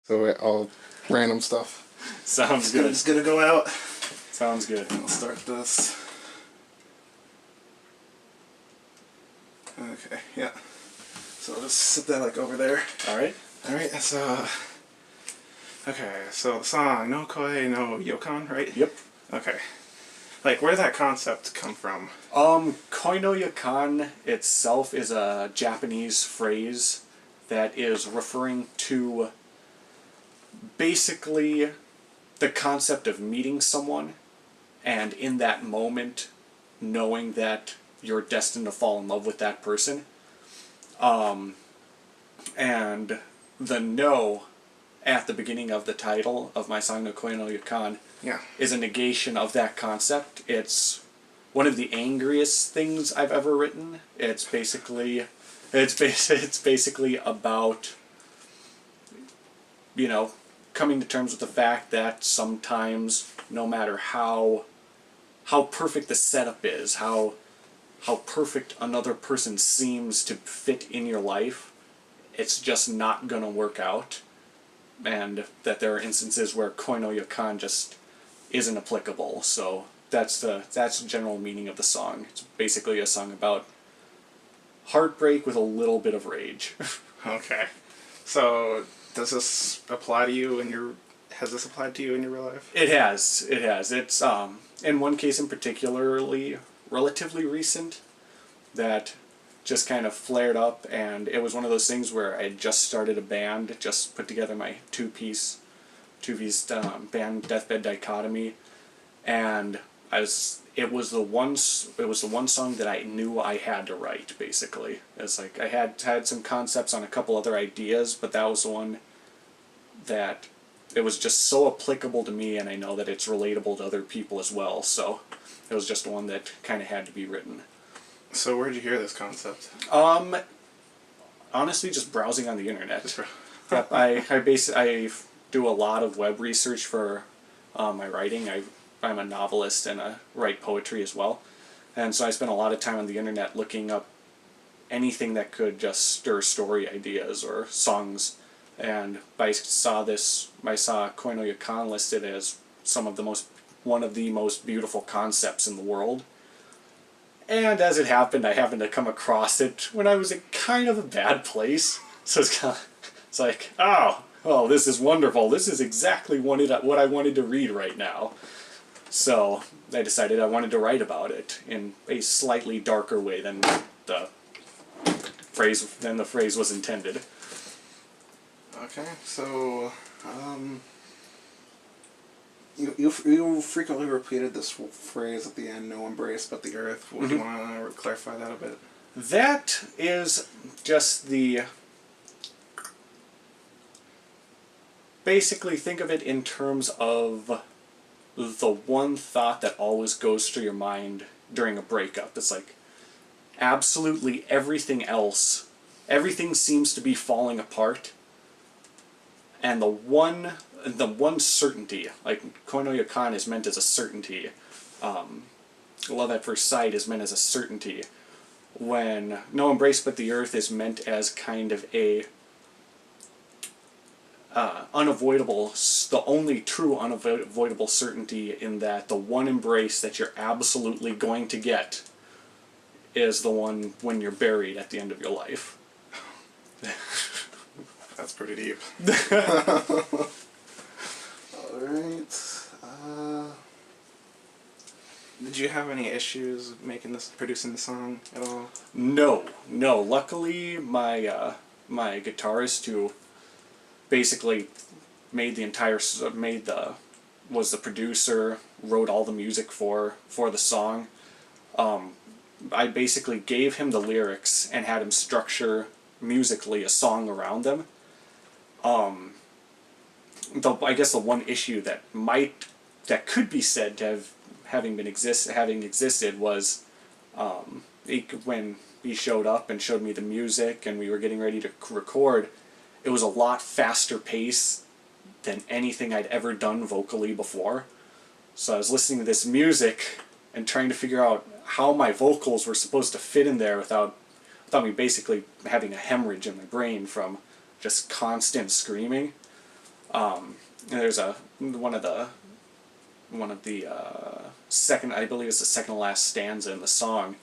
So all random stuff. Sounds good. I'm just gonna go out. Sounds good. I'll start this. Okay, yeah. So I'll just set that like over there. Alright. Alright, so... Okay, so the song, No Koi no Yokan, right? Yep. Okay. Like, where did that concept come from? Koi no yakan itself is a Japanese phrase that is referring to basically the concept of meeting someone and in that moment knowing that you're destined to fall in love with that person. And the no at the beginning of the title of my song No Koi no Yakan is a negation of that concept. It's one of the angriest things I've ever written. It's basically about, you know, coming to terms with the fact that sometimes, no matter how perfect the setup is, how perfect another person seems to fit in your life, it's just not gonna work out, and that there are instances where Koi no Yakan just isn't applicable. So that's the general meaning of the song. It's basically a song about heartbreak with a little bit of rage. Okay. So, does this apply to you in your... Has this applied to you in your real life? It has. It has. It's, in one case in particularly, relatively recent, that just kind of flared up, and it was one of those things where I had just started a band, just put together my two-piece band, Deathbed Dichotomy, and it was the one song that I knew I had to write, basically. It's like I had some concepts on a couple other ideas, but that was the one that it was just so applicable to me, and I know that it's relatable to other people as well, so it was just one that kind of had to be written. So where'd you hear this concept? Honestly, just browsing on the internet. Yep, I do a lot of web research for my writing. I'm a novelist and I write poetry as well, and so I spent a lot of time on the internet looking up anything that could just stir story ideas or songs, and I saw Koi no Yakan listed as one of the most beautiful concepts in the world. And as it happened, I happened to come across it when I was in kind of a bad place. So it's like, oh, this is wonderful. This is exactly what I wanted to read right now. So I decided I wanted to write about it in a slightly darker way than the phrase was intended. Okay, so you frequently repeated this phrase at the end, no embrace but the earth. Would you want to clarify that a bit? That is just basically think of it in terms of the one thought that always goes through your mind during a breakup. It's like absolutely everything else, everything seems to be falling apart, and the one certainty, like Koi no Yakan is meant as a certainty, love at first sight is meant as a certainty, when no embrace but the earth is meant as kind of a unavoidable, the only true unavoidable certainty, in that the one embrace that you're absolutely going to get is the one when you're buried at the end of your life. That's pretty deep. Alright. Did you have any issues producing the song at all? No. Luckily, my guitarist, who basically was the producer, wrote all the music for the song. I basically gave him the lyrics and had him structure musically a song around them. I guess the one issue that could be said to have having existed was when he showed up and showed me the music and we were getting ready to record. It was a lot faster pace than anything I'd ever done vocally before. So I was listening to this music and trying to figure out how my vocals were supposed to fit in there without me basically having a hemorrhage in my brain from just constant screaming. And there's one of the second, I believe it's the second to last stanza in the song,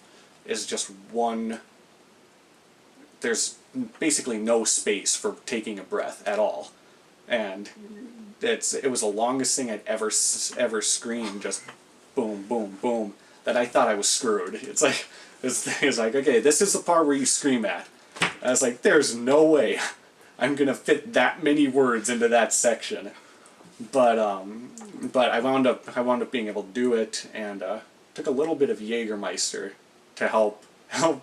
is just one. There's basically no space for taking a breath at all, and it was the longest thing I'd ever screamed, just boom, boom, boom. That I thought I was screwed. It's like okay, this is the part where you scream at. And I was like, there's no way I'm gonna fit that many words into that section. But I wound up being able to do it, and took a little bit of Jägermeister to help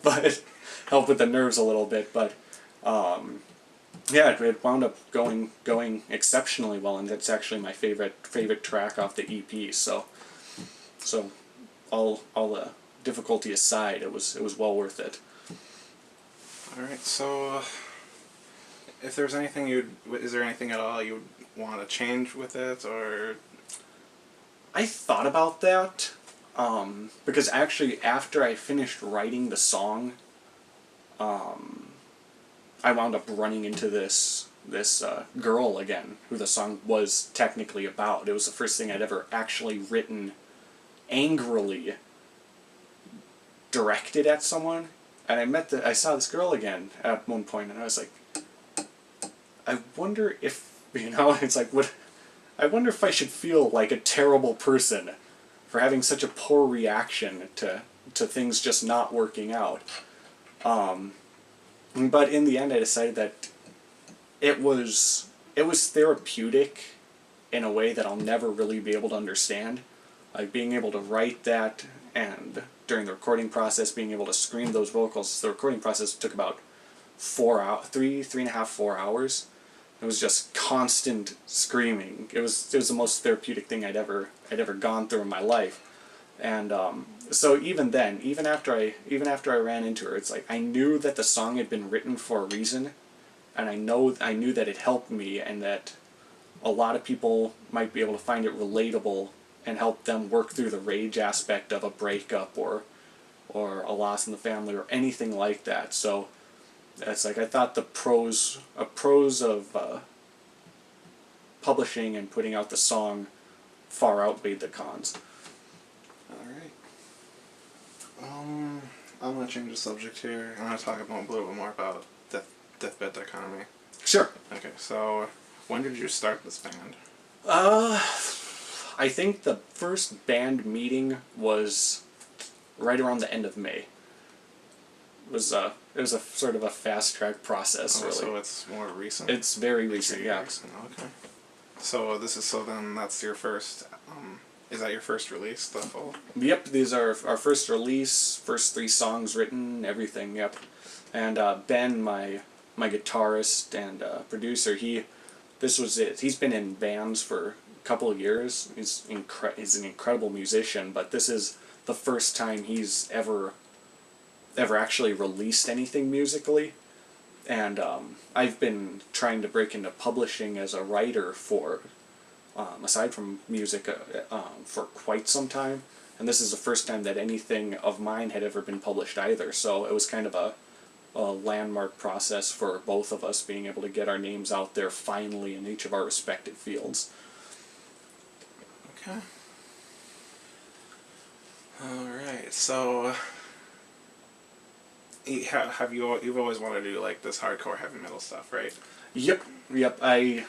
with the nerves a little bit. But yeah, it wound up going exceptionally well, and that's actually my favorite track off the EP. So all the difficulty aside, it was well worth it. All right, so if there's anything is there anything at all you would want to change with it, or? I thought about that, because actually after I finished writing the song, I wound up running into this girl again, who the song was technically about. It was the first thing I'd ever actually written angrily directed at someone, and I saw this girl again at one point, and I was like, I wonder if, it's like, I wonder if I should feel like a terrible person for having such a poor reaction to things just not working out. But in the end, I decided that it was therapeutic in a way that I'll never really be able to understand. Like being able to write that, and during the recording process, being able to scream those vocals. The recording process took about 3.5, 4 hours. It was just constant screaming. It was the most therapeutic thing I'd ever gone through in my life. And so even then, even after I ran into her, it's like I knew that the song had been written for a reason, and I knew that it helped me, and that a lot of people might be able to find it relatable and help them work through the rage aspect of a breakup or a loss in the family or anything like that. So it's like I thought the pros of publishing and putting out the song far outweighed the cons. Alright. I'm going to change the subject here. I'm going to talk about a little bit more about Deathbed Dichotomy. Sure. Okay, so when did you start this band? I think the first band meeting was right around the end of May. It was a sort of a fast track process, really. So it's more recent? It's very recent, yeah. Okay. So then that's your first, is that your first release, the full? Yep, these are our first release, first 3 songs written, everything, yep. And Ben, my guitarist and producer, this was it. He's been in bands for a couple of years. He's an incredible musician, but this is the first time he's ever actually released anything musically. And I've been trying to break into publishing as a writer for, aside from music, for quite some time. And this is the first time that anything of mine had ever been published either. So it was kind of a landmark process for both of us, being able to get our names out there finally in each of our respective fields. Okay. Alright, so you've always wanted to do like this hardcore heavy metal stuff, right? Yep. I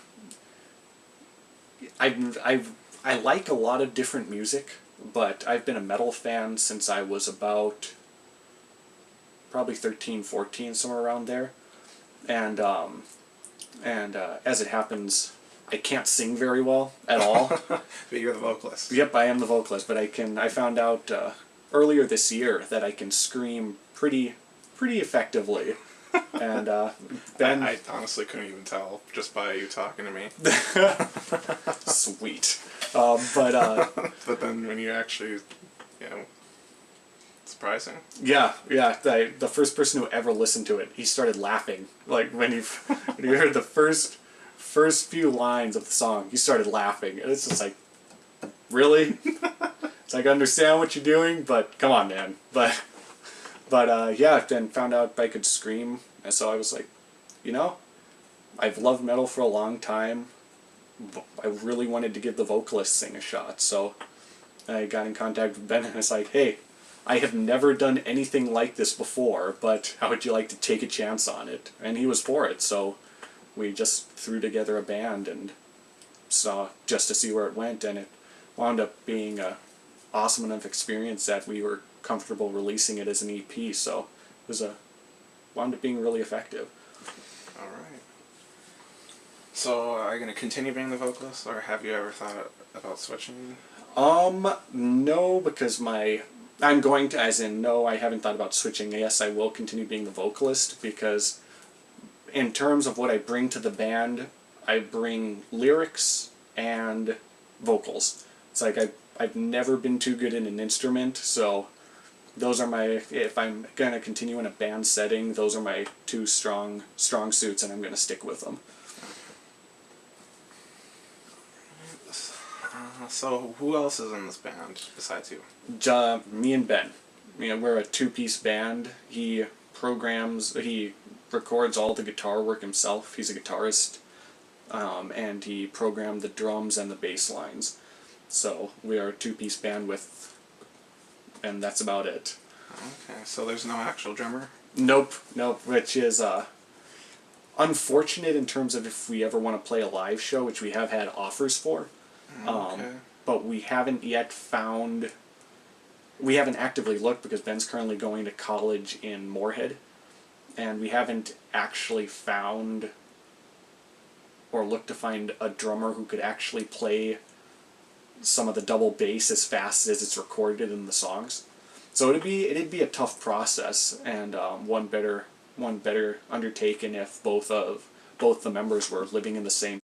like a lot of different music, but I've been a metal fan since I was about probably 13, 14, somewhere around there. And as it happens, I can't sing very well at all. But you're the vocalist. Yep, I am the vocalist, but I found out earlier this year that I can scream pretty effectively. And Ben, I honestly couldn't even tell just by you talking to me. Sweet. But then when you actually, surprising. Yeah. The first person who ever listened to it, he started laughing. Like when you heard the first few lines of the song, he started laughing, and it's just like, really? It's like, I understand what you're doing, but come on, man. But yeah, then found out I could scream, and so I was like, I've loved metal for a long time. I really wanted to give the vocalist thing a shot. So I got in contact with Ben and it's like, hey, I have never done anything like this before, but how would you like to take a chance on it? And he was for it, so we just threw together a band and saw just to see where it went, and it wound up being a awesome enough experience that we were comfortable releasing it as an EP, so it was wound up being really effective. Alright. So, are you going to continue being the vocalist, or have you ever thought about switching? No, because I'm going to, as in, no, I haven't thought about switching. Yes, I will continue being the vocalist, because in terms of what I bring to the band, I bring lyrics and vocals. It's like I've never been too good in an instrument, so those are my, if I'm going to continue in a band setting, those are my two strong suits, and I'm going to stick with them. So, who else is in this band besides you? Me and Ben. We're a two-piece band. He records all the guitar work himself. He's a guitarist, and he programmed the drums and the bass lines. So we are a two-piece band and that's about it. Okay, so there's no actual drummer? Nope, which is unfortunate in terms of if we ever want to play a live show, which we have had offers for. Okay. But we haven't yet found... We haven't actively looked because Ben's currently going to college in Moorhead, and we haven't actually found or looked to find a drummer who could actually play some of the double bass as fast as it's recorded in the songs. So it'd be a tough process, and one better undertaken if both the members were living in the same